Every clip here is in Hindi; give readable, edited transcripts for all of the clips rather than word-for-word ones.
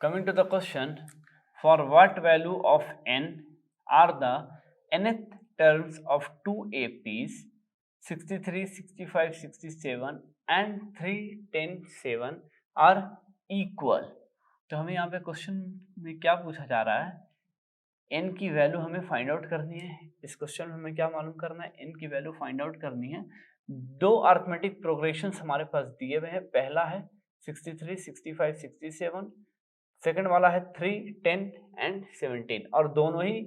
Coming to the question, for what value of n are the nth terms of two APs 63, 65, 67 and 3, 10, 7 are equal? तो हमें यहाँ पे क्वेश्चन में क्या पूछा जा रहा है, n की वैल्यू हमें फाइंड आउट करनी है। इस क्वेश्चन में हमें क्या मालूम करना है, n की वैल्यू फाइंड आउट करनी है। दो अरिथमेटिक प्रोग्रेशंस हमारे पास दिए हुए हैं, पहला है 63, 65, 67, सेकंड वाला है 3, 10 एंड 17 और दोनों ही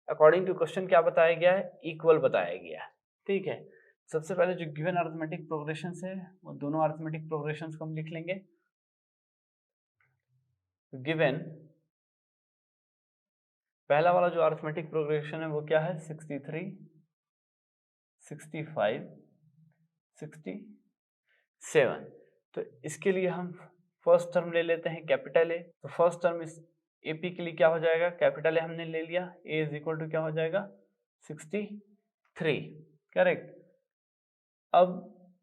अकॉर्डिंग टू क्वेश्चन क्या बताया गया है, इक्वल बताया गया है। ठीक है, सबसे पहले जो गिवन अरिथमेटिक प्रोग्रेशंस है वो दोनों अरिथमेटिक प्रोग्रेशंस को हम लिख लेंगे। गिवन पहला वाला जो अरिथमेटिक प्रोग्रेशन है वो क्या है, 63, 65, 67। तो इसके लिए हम फर्स्ट टर्म ले लेते हैं कैपिटल ए। तो फर्स्ट टर्म इस एपी के लिए क्या हो जाएगा, कैपिटल ए हमने ले लिया, ए इज इक्वल टू क्या हो जाएगा 63, करेक्ट। अब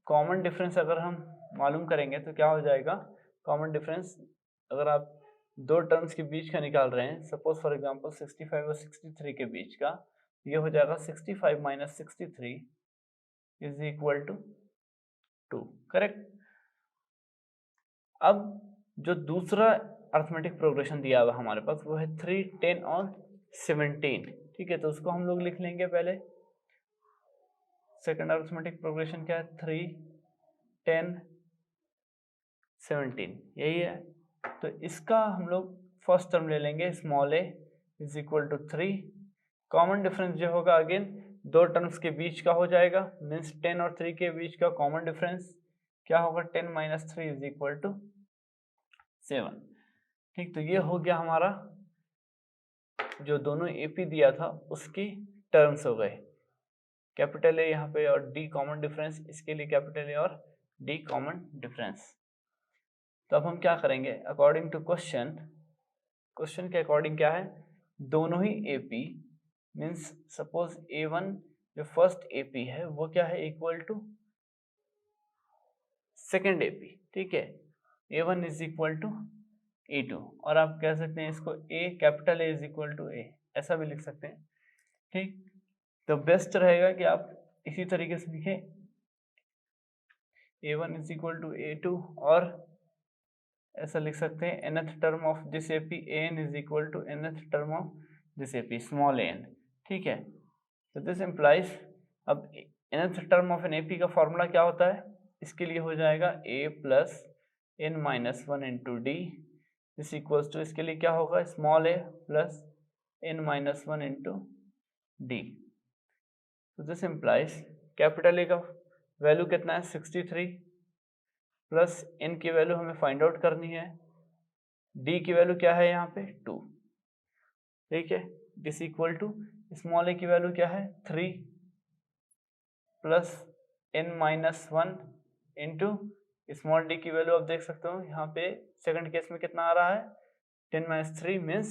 कॉमन डिफरेंस अगर हम मालूम करेंगे तो क्या हो जाएगा, कॉमन डिफरेंस अगर आप दो टर्म्स के बीच का निकाल रहे हैं, सपोज फॉर एग्जांपल 65 और 63 के बीच का, ये हो जाएगा 65 minus 63 is equal to 2, correct. अब जो दूसरा अरिथमेटिक प्रोग्रेशन दिया हुआ हमारे पास वो है 3, 10 और 17। ठीक है, तो उसको हम लोग लिख लेंगे पहले। सेकंड अरिथमेटिक प्रोग्रेशन क्या है, 3, 10, 17, यही है। तो इसका हम लोग फर्स्ट टर्म ले लेंगे, small a is equal to 3। Common difference जो होगा अगेन दो टर्म्स के बीच का हो जाएगा, मीन्स 10 और 3 के बीच का कॉमन डिफरेंस क्या होगा, 10 माइनस 3 इज इक्वल टू 7। ठीक, तो ये हो गया हमारा जो दोनों एपी दिया था उसकी टर्म्स हो गए। कैपिटल ए यहाँ पे और डी कॉमन डिफरेंस, इसके लिए कैपिटल ए और डी कॉमन डिफरेंस। तो अब हम क्या करेंगे, अकॉर्डिंग टू क्वेश्चन के अकॉर्डिंग क्या है, दोनों ही एपी मीन्स सपोज A1 जो फर्स्ट एपी है वो क्या है, इक्वल टू सेकेंड एपी। ठीक है, A1 is equal to A2 और आप कह सकते हैं इसको A capital A is equal to A, ऐसा भी लिख सकते हैं। ठीक, तो बेस्ट रहेगा कि आप इसी तरीके से लिखें, A1 is equal to A2 और ऐसा लिख सकते हैं nth term of this AP an is equal to nth term of this AP small an। ठीक है, तो दिस इम्प्लाइज, अब nth term of an AP का फॉर्मूला क्या होता है, इसके लिए हो जाएगा a plus n minus 1 into d this equals to, इसके लिए क्या होगा, small a plus n minus 1 into d. तो दिस इम्प्लाइज कैपिटल ए का वैल्यू कितना है 63 प्लस n की वैल्यू हमें फाइंड आउट करनी है, d की वैल्यू क्या है यहाँ पे 2। ठीक है, दिस इक्वल टू स्मॉल ए की वैल्यू क्या है 3 plus n minus 1 into small D की वैल्यू आप देख सकते हो यहाँ पे सेकंड केस में कितना आ रहा है, 10 माइनस 3 मीन्स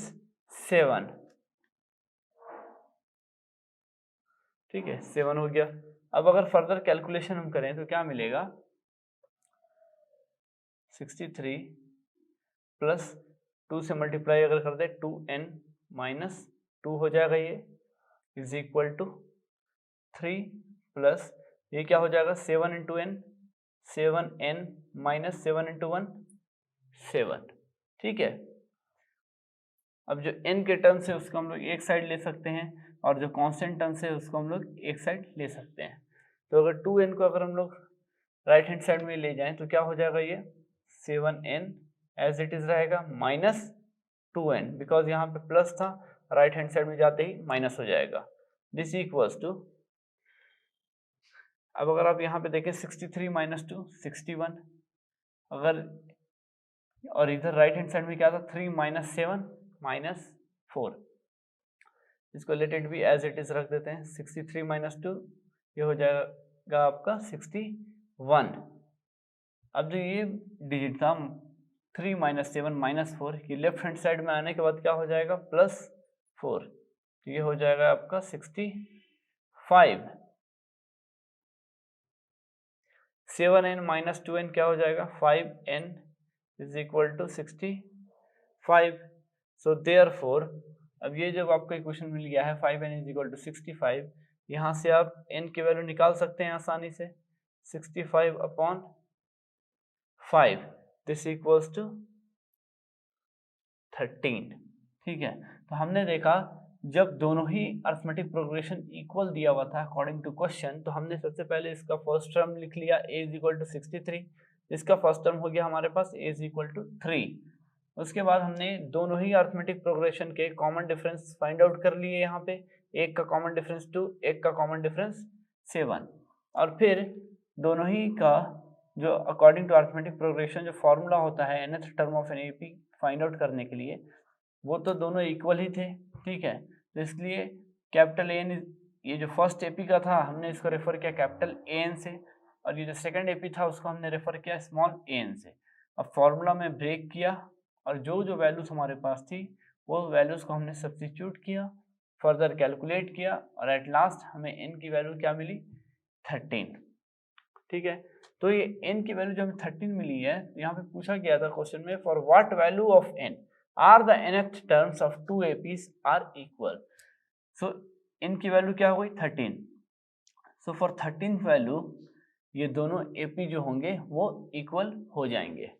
7। ठीक है, 7 हो गया। अब अगर फर्दर कैलकुलेशन हम करें तो क्या मिलेगा, 63 प्लस 2 से मल्टीप्लाई अगर कर दे 2n माइनस 2 हो जाएगा, ये इज इक्वल टू 3 प्लस ये क्या हो जाएगा 7 into N, 7n minus 7 into 1 7। ठीक है, अब जो n के टर्म्स है उसको हम लोग एक साइड ले सकते हैं और जो कांस्टेंट टर्म्स है उसको हम लोग एक साइड ले सकते हैं। तो अगर 2n को अगर हम लोग राइट हैंड साइड में ले जाएं तो क्या हो जाएगा, ये 7n एज इट इज रहेगा माइनस 2n, बिकॉज यहाँ पे प्लस था, राइट हैंड साइड में जाते ही माइनस हो जाएगा, दिस इक्वल्स टू, अब अगर आप यहाँ पे देखें 63 माइनस 2 61, अगर और इधर राइट हैंड साइड में क्या था 3 माइनस 7 माइनस 4, इसको let it be as it is रख देते हैं, 63 माइनस 2 ये हो जाएगा आपका 61। अब जो ये डिजिट था 3 माइनस 7 माइनस 4, ये लेफ्ट हैंड साइड में आने के बाद क्या हो जाएगा प्लस 4, तो ये हो जाएगा आपका 65। 7n माइनस 2n क्या हो जाएगा 5n is equal to 65। 5। So therefore अब ये जब आपको इक्वेशन मिल गया है 5n इज इक्वल टू 65, यहाँ से आप n की वैल्यू निकाल सकते हैं आसानी से। 65 अपॉन 5 दिस इक्वल्स टू 13। ठीक है, तो हमने देखा जब दोनों ही अरिथमेटिक प्रोग्रेशन इक्वल दिया हुआ था अकॉर्डिंग टू क्वेश्चन, तो हमने सबसे पहले इसका फर्स्ट टर्म लिख लिया a इज इक्वल टू 63। इसका फर्स्ट टर्म हो गया हमारे पास a इज इक्वल टू 3। उसके बाद हमने दोनों ही अरिथमेटिक प्रोग्रेशन के कॉमन डिफरेंस फाइंड आउट कर लिए यहाँ पे। एक का कॉमन डिफरेंस 2, एक का कॉमन डिफरेंस 7, और फिर दोनों ही का जो अकॉर्डिंग टू अरिथमेटिक प्रोग्रेशन जो फॉर्मूला होता है nth term of an AP find out करने के लिए, वो तो दोनों इक्वल ही थे। ठीक है, तो इसलिए कैपिटल एन, ये जो फर्स्ट एपी का था हमने इसको रेफर किया कैपिटल एन से, और ये जो सेकंड एपी था उसको हमने रेफर किया स्मॉल एन से। अब फॉर्मूला में ब्रेक किया और जो जो वैल्यूज हमारे पास थी वो वैल्यूज को हमने सब्स्टिट्यूट किया, फर्दर कैलकुलेट किया, और एट लास्ट हमें एन की वैल्यू क्या मिली? 13। ठीक है, तो ये n की वैल्यू जो हमें 13 मिली है, यहाँ पे पूछा गया था क्वेश्चन में for what value of n are the nth terms of two APs are equal. So n की वैल्यू क्या हो गई? 13। सो फॉर 13th वैल्यू ये दोनों एपी जो होंगे वो इक्वल हो जाएंगे।